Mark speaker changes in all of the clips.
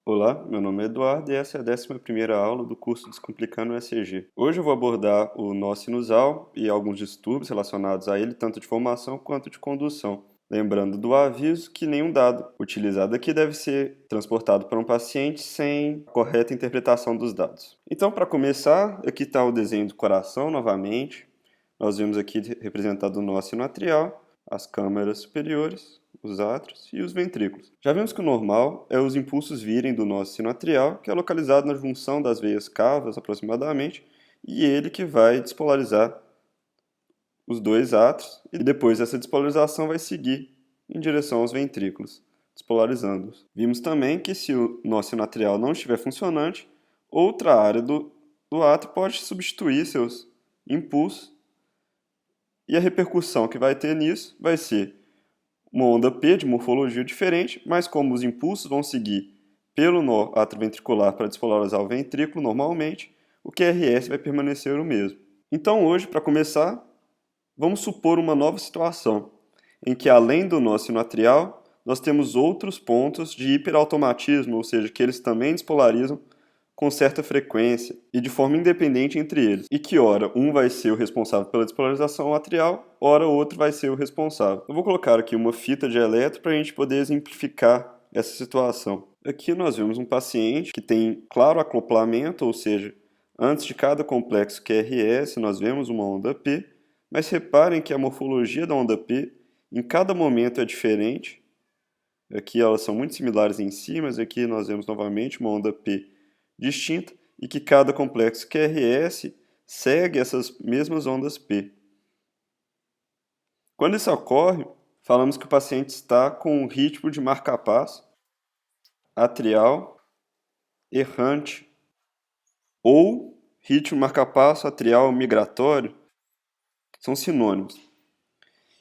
Speaker 1: Olá, meu nome é Eduardo e essa é a 11ª aula do curso Descomplicando o ECG. Hoje eu vou abordar o nó sinusal e alguns distúrbios relacionados a ele, tanto de formação quanto de condução. Lembrando do aviso que nenhum dado utilizado aqui deve ser transportado para um paciente sem correta interpretação dos dados. Então, para começar, aqui está o desenho do coração novamente. Nós vemos aqui representado o nó sinoatrial, as câmaras superiores, os átrios e os ventrículos. Já vimos que o normal é os impulsos virem do nó sinoatrial, que é localizado na junção das veias cavas aproximadamente, e ele que vai despolarizar os dois átrios, e depois essa despolarização vai seguir em direção aos ventrículos, despolarizando-os. Vimos também que se o nó sinoatrial não estiver funcionante, outra área do átrio pode substituir seus impulsos, e a repercussão que vai ter nisso vai ser uma onda P de morfologia diferente, mas como os impulsos vão seguir pelo nó atrioventricular para despolarizar o ventrículo normalmente, o QRS vai permanecer o mesmo. Então hoje, para começar, vamos supor uma nova situação, em que além do nó sinoatrial, nós temos outros pontos de hiperautomatismo, ou seja, que eles também despolarizam com certa frequência e de forma independente entre eles, e que ora um vai ser o responsável pela despolarização atrial, ora o outro vai ser o responsável. Eu vou colocar aqui uma fita de eletro para a gente poder exemplificar essa situação. Aqui nós vemos um paciente que tem claro acoplamento, ou seja, antes de cada complexo QRS nós vemos uma onda P, mas reparem que a morfologia da onda P em cada momento é diferente. Aqui elas são muito similares em si, mas aqui nós vemos novamente uma onda P distinta e que cada complexo QRS segue essas mesmas ondas P. Quando isso ocorre, falamos que o paciente está com um ritmo de marca-passo atrial errante ou ritmo marca-passo atrial migratório, são sinônimos.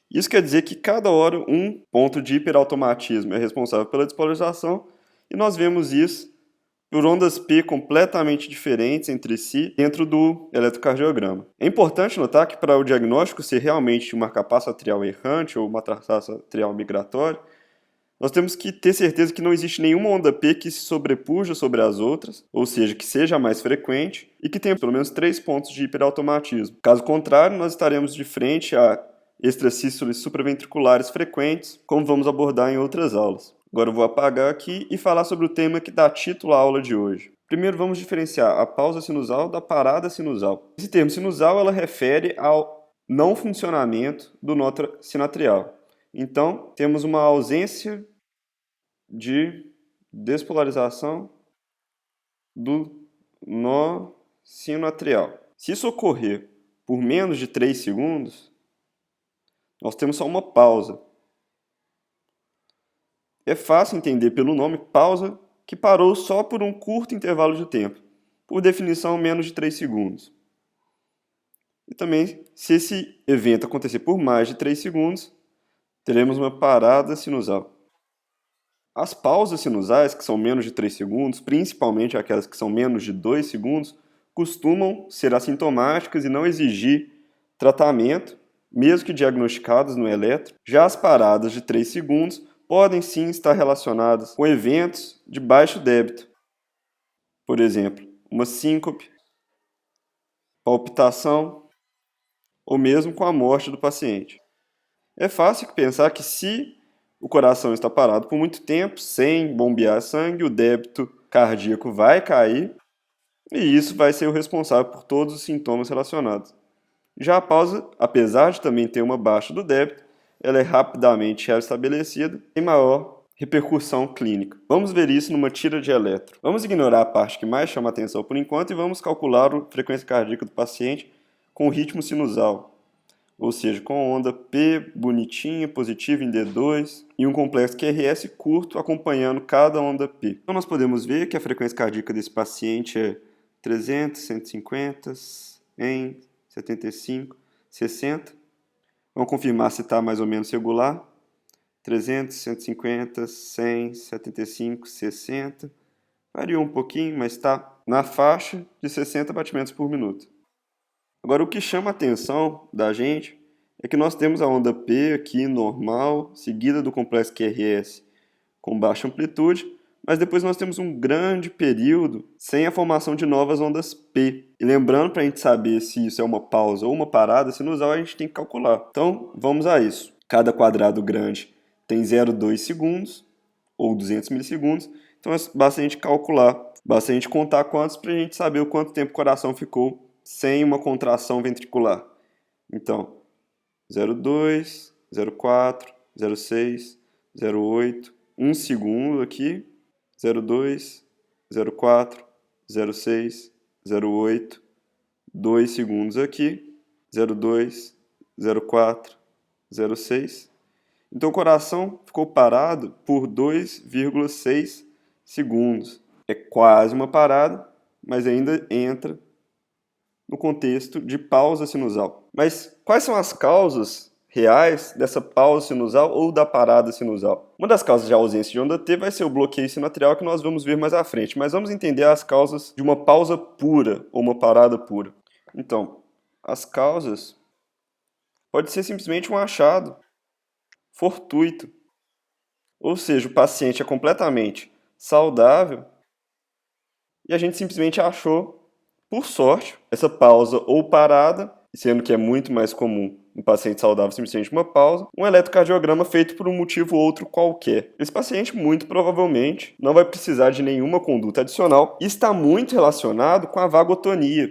Speaker 1: Isso quer dizer que cada hora um ponto de hiperautomatismo é responsável pela despolarização e nós vemos isso por ondas P completamente diferentes entre si dentro do eletrocardiograma. É importante notar que para o diagnóstico ser realmente um marca-passo atrial errante ou uma marca-passo atrial migratório, nós temos que ter certeza que não existe nenhuma onda P que se sobrepuja sobre as outras, ou seja, que seja a mais frequente e que tenha pelo menos 3 pontos de hiperautomatismo. Caso contrário, nós estaremos de frente a extracístoles supraventriculares frequentes, como vamos abordar em outras aulas. Agora eu vou apagar aqui e falar sobre o tema que dá título à aula de hoje. Primeiro vamos diferenciar a pausa sinusal da parada sinusal. Esse termo sinusal ela refere ao não funcionamento do nó sinoatrial. Então, temos uma ausência de despolarização do nó sinoatrial. Se isso ocorrer por menos de 3 segundos, nós temos só uma pausa. É fácil entender pelo nome pausa que parou só por um curto intervalo de tempo, por definição menos de 3 segundos. E também, se esse evento acontecer por mais de 3 segundos, teremos uma parada sinusal. As pausas sinusais, que são menos de 3 segundos, principalmente aquelas que são menos de 2 segundos, costumam ser assintomáticas e não exigir tratamento, mesmo que diagnosticadas no eletro. Já as paradas de 3 segundos podem sim estar relacionadas com eventos de baixo débito. Por exemplo, uma síncope, palpitação ou mesmo com a morte do paciente. É fácil pensar que se o coração está parado por muito tempo, sem bombear sangue, o débito cardíaco vai cair e isso vai ser o responsável por todos os sintomas relacionados. Já a pausa, apesar de também ter uma baixa do débito, ela é rapidamente restabelecida em maior repercussão clínica. Vamos ver isso numa tira de eletro. Vamos ignorar a parte que mais chama atenção por enquanto e vamos calcular a frequência cardíaca do paciente com o ritmo sinusal, ou seja, com onda P bonitinha, positiva em D2 e um complexo QRS curto acompanhando cada onda P. Então nós podemos ver que a frequência cardíaca desse paciente é 300, 150, 100, 75, 60. Vamos confirmar se está mais ou menos regular. 300, 150, 100, 75, 60. Variou um pouquinho, mas está na faixa de 60 batimentos por minuto. Agora, o que chama a atenção da gente é que nós temos a onda P aqui normal, seguida do complexo QRS com baixa amplitude, mas depois nós temos um grande período sem a formação de novas ondas P. E lembrando, para a gente saber se isso é uma pausa ou uma parada sinusal, a gente tem que calcular. Então, vamos a isso. Cada quadrado grande tem 0,2 segundos, ou 200 milissegundos, então basta a gente calcular, basta a gente contar quantos para a gente saber o quanto tempo o coração ficou sem uma contração ventricular. Então, 0,2, 0,4, 0,6, 0,8, 1 segundo aqui, 0,2, 0,4, 0,6, 0,8, 2 segundos aqui, 0,2, 0,4, 0,6. Então o coração ficou parado por 2,6 segundos. É quase uma parada, mas ainda entra no contexto de pausa sinusal. Mas quais são as causas reais dessa pausa sinusal ou da parada sinusal? Uma das causas de ausência de onda T vai ser o bloqueio sinoatrial, que nós vamos ver mais à frente, mas vamos entender as causas de uma pausa pura ou uma parada pura. Então, as causas pode ser simplesmente um achado fortuito, ou seja, o paciente é completamente saudável e a gente simplesmente achou, por sorte, essa pausa ou parada, sendo que é muito mais comum um paciente saudável simplesmente uma pausa, um eletrocardiograma feito por um motivo ou outro qualquer. Esse paciente, muito provavelmente, não vai precisar de nenhuma conduta adicional e está muito relacionado com a vagotonia,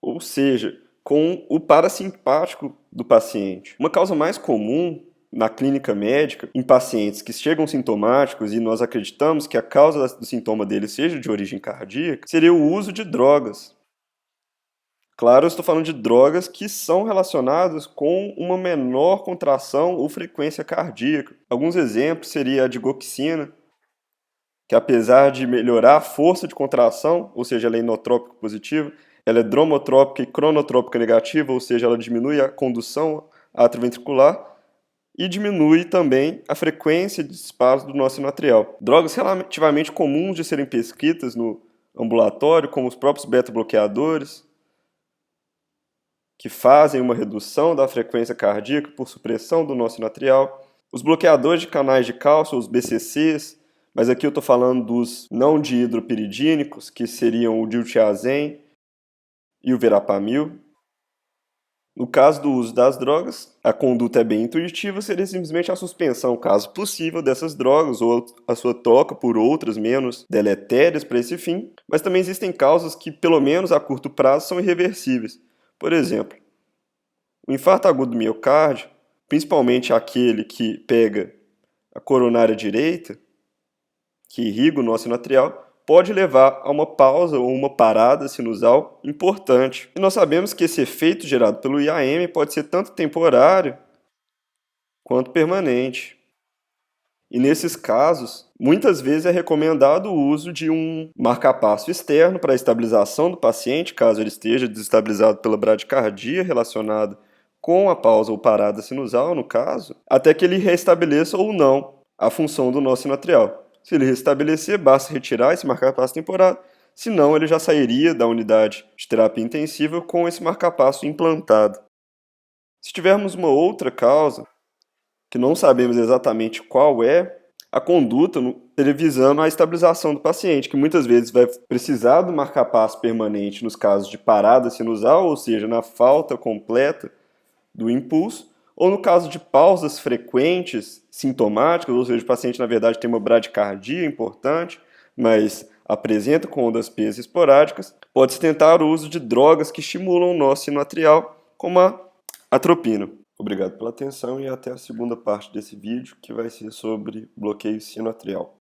Speaker 1: ou seja, com o parasimpático do paciente. Uma causa mais comum na clínica médica, em pacientes que chegam sintomáticos e nós acreditamos que a causa do sintoma deles seja de origem cardíaca, seria o uso de drogas. Claro, eu estou falando de drogas que são relacionadas com uma menor contração ou frequência cardíaca. Alguns exemplos seria a digoxina, que apesar de melhorar a força de contração, ou seja, ela é inotrópico positiva, ela é dromotrópica e cronotrópica negativa, ou seja, ela diminui a condução atrioventricular e diminui também a frequência de disparos do nó sinoatrial. Drogas relativamente comuns de serem prescritas no ambulatório, como os próprios beta-bloqueadores, que fazem uma redução da frequência cardíaca por supressão do nó sinoatrial. Os bloqueadores de canais de cálcio, os BCCs, mas aqui eu estou falando dos não dihidropiridínicos, que seriam o diltiazem e o verapamil. No caso do uso das drogas, a conduta é bem intuitiva, seria simplesmente a suspensão, caso possível, dessas drogas ou a sua troca por outras menos deletérias para esse fim, mas também existem causas que, pelo menos a curto prazo, são irreversíveis. Por exemplo, o infarto agudo do miocárdio, principalmente aquele que pega a coronária direita, que irriga o nó sinoatrial, pode levar a uma pausa ou uma parada sinusal importante. E nós sabemos que esse efeito gerado pelo IAM pode ser tanto temporário quanto permanente. E nesses casos, muitas vezes é recomendado o uso de um marcapasso externo para a estabilização do paciente, caso ele esteja desestabilizado pela bradicardia relacionada com a pausa ou parada sinusal, no caso, até que ele restabeleça ou não a função do nó sinoatrial. Se ele restabelecer, basta retirar esse marcapasso temporário, senão ele já sairia da unidade de terapia intensiva com esse marcapasso implantado. Se tivermos uma outra causa, que não sabemos exatamente qual é, a conduta seria visando a estabilização do paciente, que muitas vezes vai precisar do marcapasso permanente nos casos de parada sinusal, ou seja, na falta completa do impulso, ou no caso de pausas frequentes, sintomáticas, ou seja, o paciente na verdade tem uma bradicardia importante, mas apresenta com ondas P esporádicas, pode-se tentar o uso de drogas que estimulam o nó sinoatrial, como a atropina. Obrigado pela atenção e até a segunda parte desse vídeo, que vai ser sobre bloqueio sinoatrial.